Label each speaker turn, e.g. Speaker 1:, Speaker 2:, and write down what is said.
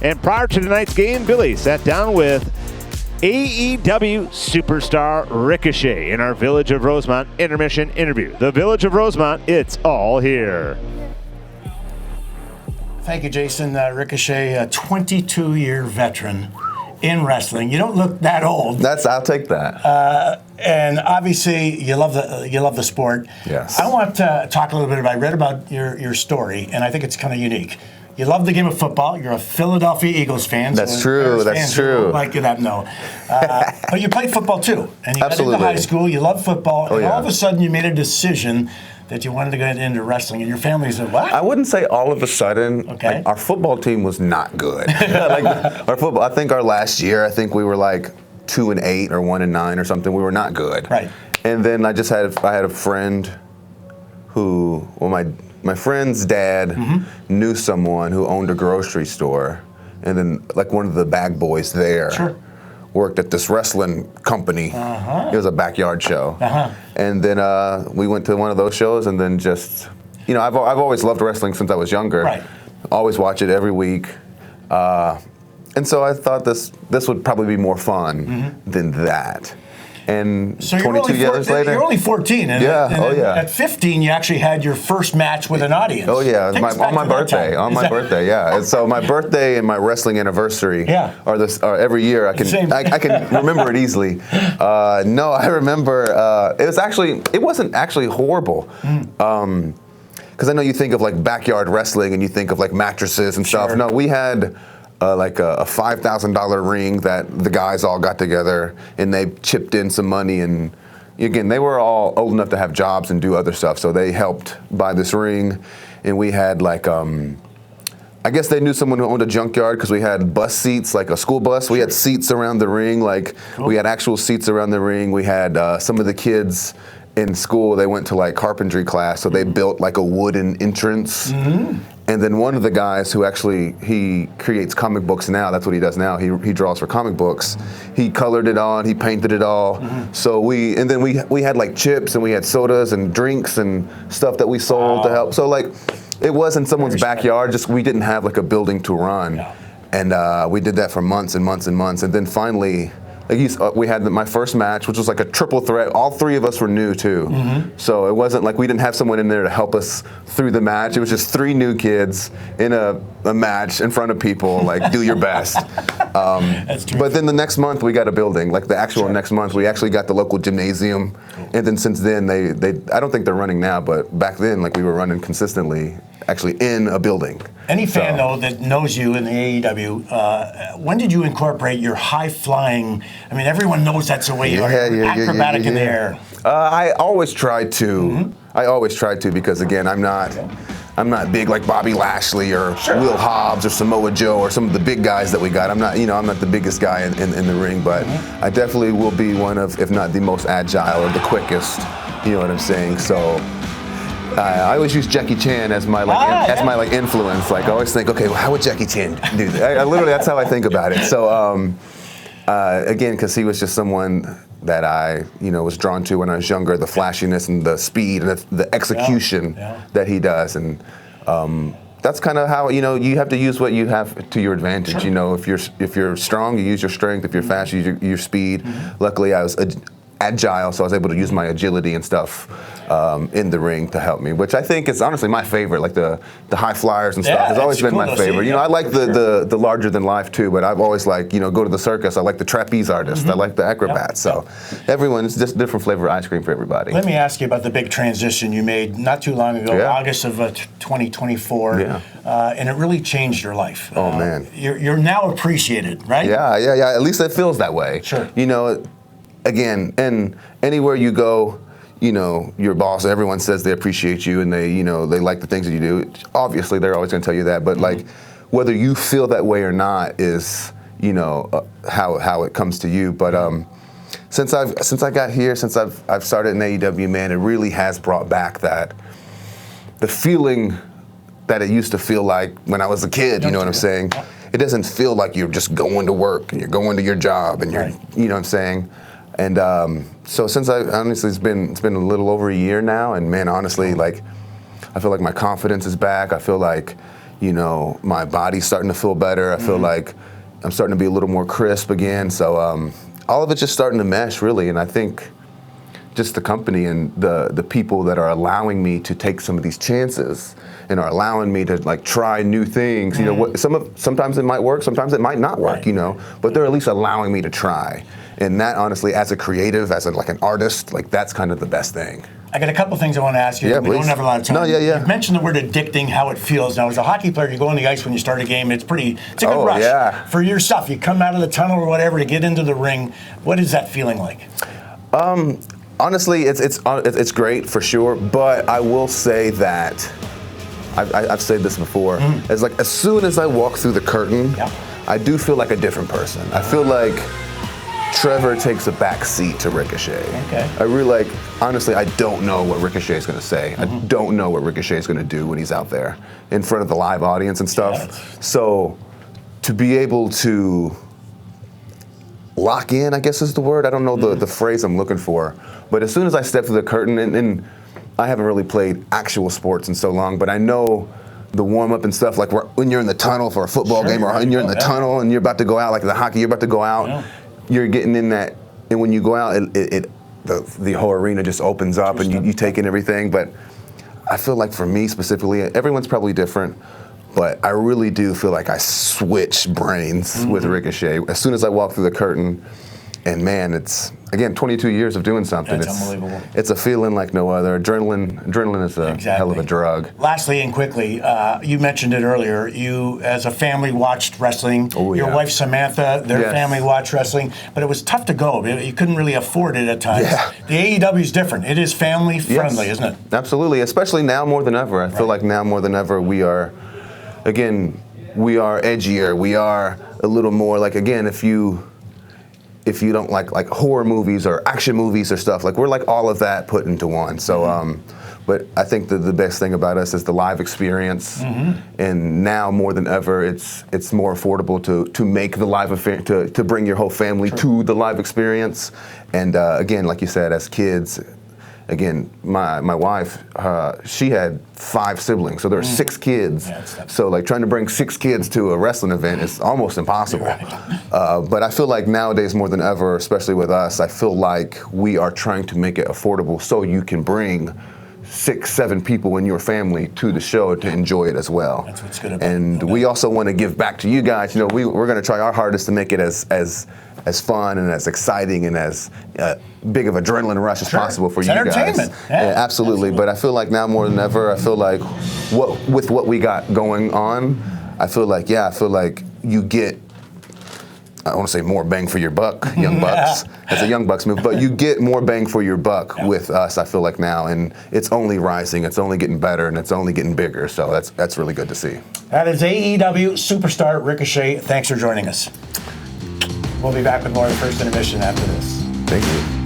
Speaker 1: And prior to tonight's game, Billy sat down with AEW superstar Ricochet in our Village of Rosemont intermission interview. The Village of Rosemont, it's all here.
Speaker 2: Thank you, Jason. Ricochet, a 22-year veteran in wrestling. You don't look that old.
Speaker 3: I'll take that.
Speaker 2: And obviously, you love the sport.
Speaker 3: Yes.
Speaker 2: I want to talk a little bit about. I read about your story, and I think it's kind of unique. You love the game of football. You're a Philadelphia Eagles fan.
Speaker 3: That's true. That's true.
Speaker 2: Like that, no. But you played football too, and you
Speaker 3: Absolutely.
Speaker 2: got into high school. You love football, and
Speaker 3: yeah.
Speaker 2: all of a sudden, you made a decision that you wanted to get into wrestling, and your family said, "What?"
Speaker 3: I wouldn't say all of a sudden.
Speaker 2: Okay.
Speaker 3: Like, our football team was not good. Our football. I think our last year, we were like 2-8 or 1-9 or something. We were not good.
Speaker 2: Right.
Speaker 3: And then I had a friend who, my friend's dad knew someone who owned a grocery store, and then like one of the bag boys there worked at this wrestling company. It was a backyard show, and then we went to one of those shows, and then just, I've always loved wrestling since I was younger.
Speaker 2: Right.
Speaker 3: Always watch it every week, and so I thought this would probably be more fun than that. And
Speaker 2: so
Speaker 3: 22 years later,
Speaker 2: you're only 14. And At 15, you actually had your first match with an audience.
Speaker 3: Oh yeah, on my birthday. Yeah. And so my birthday and my wrestling anniversary are every year. I can remember it easily. No, I remember it wasn't actually horrible. Because I know you think of like backyard wrestling and you think of like mattresses and stuff. No, we had like a $5,000 ring that the guys all got together, and they chipped in some money, and again, they were all old enough to have jobs and do other stuff, so they helped buy this ring. And we had like I guess they knew someone who owned a junkyard, because we had bus seats, like a school bus. We had seats around the ring, we had actual seats around the ring. We had some of the kids in school, they went to like carpentry class, so they built like a wooden entrance. And then one of the guys who he creates comic books now, that's what he does now, he draws for comic books. He colored it on, he painted it all. So we had like chips, and we had sodas and drinks and stuff that we sold to help. So like, it wasn't someone's backyard, just we didn't have like a building to run. And we did that for months and months and months. And then finally, we had my first match, which was like a triple threat. All three of us were new too. So it wasn't like we didn't have someone in there to help us through the match. It was just three new kids in a match in front of people, like, do your best. But then the next month we got a building, like the actual next month we actually got the local gymnasium. And then since then they I don't think they're running now, but back then like we were running consistently actually in a building.
Speaker 2: Any fan, though, that knows you in the AEW, when did you incorporate your high-flying, I mean, everyone knows that's the way you are, acrobatic in the air.
Speaker 3: I always tried to. I always tried to, because, again, I'm not big like Bobby Lashley or Will Hobbs or Samoa Joe or some of the big guys that we got. I'm not the biggest guy in the ring, but I definitely will be one of, if not the most agile or the quickest, you know what I'm saying? So I always use Jackie Chan as my influence. Like, I always think, okay, well, how would Jackie Chan do that? I literally, that's how I think about it. So again, because he was just someone that I was drawn to when I was younger, the flashiness and the speed and the execution that he does. And that's kind of how, you have to use what you have to your advantage. If you're strong, you use your strength. If you're fast, you use your speed. Luckily, I was agile, so I was able to use my agility and stuff in the ring to help me, which I think is honestly my favorite. Like the high flyers and stuff has always been my favorite. I like the larger than life too, but I've always go to the circus. I like the trapeze artists. I like the acrobats. So everyone, it's just a different flavor of ice cream for everybody.
Speaker 2: Let me ask you about the big transition you made not too long ago, August of 2024, and it really changed your life.
Speaker 3: Oh man,
Speaker 2: you're now appreciated, right?
Speaker 3: Yeah. At least it feels that way.
Speaker 2: Sure.
Speaker 3: Again, and anywhere you go, your boss, everyone says they appreciate you and they like the things that you do. Obviously, they're always going to tell you that, but like whether you feel that way or not is, how it comes to you. But since I got here, since I've started in AEW, man, it really has brought back the feeling that it used to feel like when I was a kid. You know what I'm saying? It doesn't feel like you're just going to work and you're going to your job and you're, you know what I'm saying? And so since honestly, it's been a little over a year now, and man, honestly, like I feel like my confidence is back. I feel like, my body's starting to feel better. I feel like I'm starting to be a little more crisp again. So all of it's just starting to mesh, really. And I think just the company and the people that are allowing me to take some of these chances and are allowing me to try new things. Sometimes it might work, sometimes it might not work. But they're at least allowing me to try. And that, honestly, as a creative, as an artist, that's kind of the best thing.
Speaker 2: I got a couple things I want to ask you.
Speaker 3: Yeah,
Speaker 2: we don't have a lot of time.
Speaker 3: No, yeah.
Speaker 2: You mentioned the word addicting, how it feels. Now, as a hockey player, you go on the ice when you start a game. It's a good rush.
Speaker 3: Yeah.
Speaker 2: For your stuff, you come out of the tunnel or whatever to get into the ring. What is that feeling like?
Speaker 3: Honestly, it's great for sure. But I will say that I've said this before. It's as soon as I walk through the curtain, I do feel like a different person. I feel like Trevor takes a back seat to Ricochet.
Speaker 2: Okay.
Speaker 3: I really honestly, I don't know what Ricochet is going to say. I don't know what Ricochet is going to do when he's out there in front of the live audience and stuff. Yes. So to be able to lock in, I guess is the word. I don't know the phrase I'm looking for. But as soon as I step through the curtain, and I haven't really played actual sports in so long, but I know the warm-up and stuff, when you're in the tunnel for a football game, or when you're in the tunnel and you're about to go out, the hockey, you're about to go out, you're getting in that, and when you go out, the whole arena just opens up and you take in everything. But I feel like for me specifically, everyone's probably different, but I really do feel like I switch brains with Ricochet as soon as I walk through the curtain. And man, it's, again, 22 years of doing something.
Speaker 2: That's unbelievable.
Speaker 3: It's a feeling like no other. Adrenaline is a hell of a drug.
Speaker 2: Lastly and quickly, you mentioned it earlier. You, as a family, watched wrestling. Your wife, Samantha, their family watched wrestling. But it was tough to go. You couldn't really afford it at times. Yeah. The AEW is different. It is family friendly, isn't it?
Speaker 3: Absolutely, especially now more than ever. I feel like now more than ever we are edgier. We are a little more if you don't like horror movies or action movies or stuff, we're all of that put into one. So, but I think the best thing about us is the live experience, and now more than ever, it's more affordable to make the live to bring your whole family to the live experience. And again, like you said, as kids. Again, my wife, she had 5 siblings, so there were 6 kids. So trying to bring 6 kids to a wrestling event is almost impossible. But I feel like nowadays more than ever, especially with us, I feel like we are trying to make it affordable so you can bring 6, 7 people in your family to the show to enjoy it as well.
Speaker 2: That's what's good about it.
Speaker 3: And we also want to give back to you guys. We're going to try our hardest to make it as fun and as exciting and as big of adrenaline rush as possible for you guys.
Speaker 2: Entertainment.
Speaker 3: Yeah, absolutely. But I feel like now more than ever, I feel like with what we got going on, I feel like you get, I want to say more bang for your buck, Young Bucks. It's a Young Bucks move, but you get more bang for your buck with us, I feel like now, and it's only rising, it's only getting better, and it's only getting bigger, so that's really good to see.
Speaker 2: That is AEW superstar Ricochet. Thanks for joining us. We'll be back with more of the First Intermission after this.
Speaker 3: Thank you.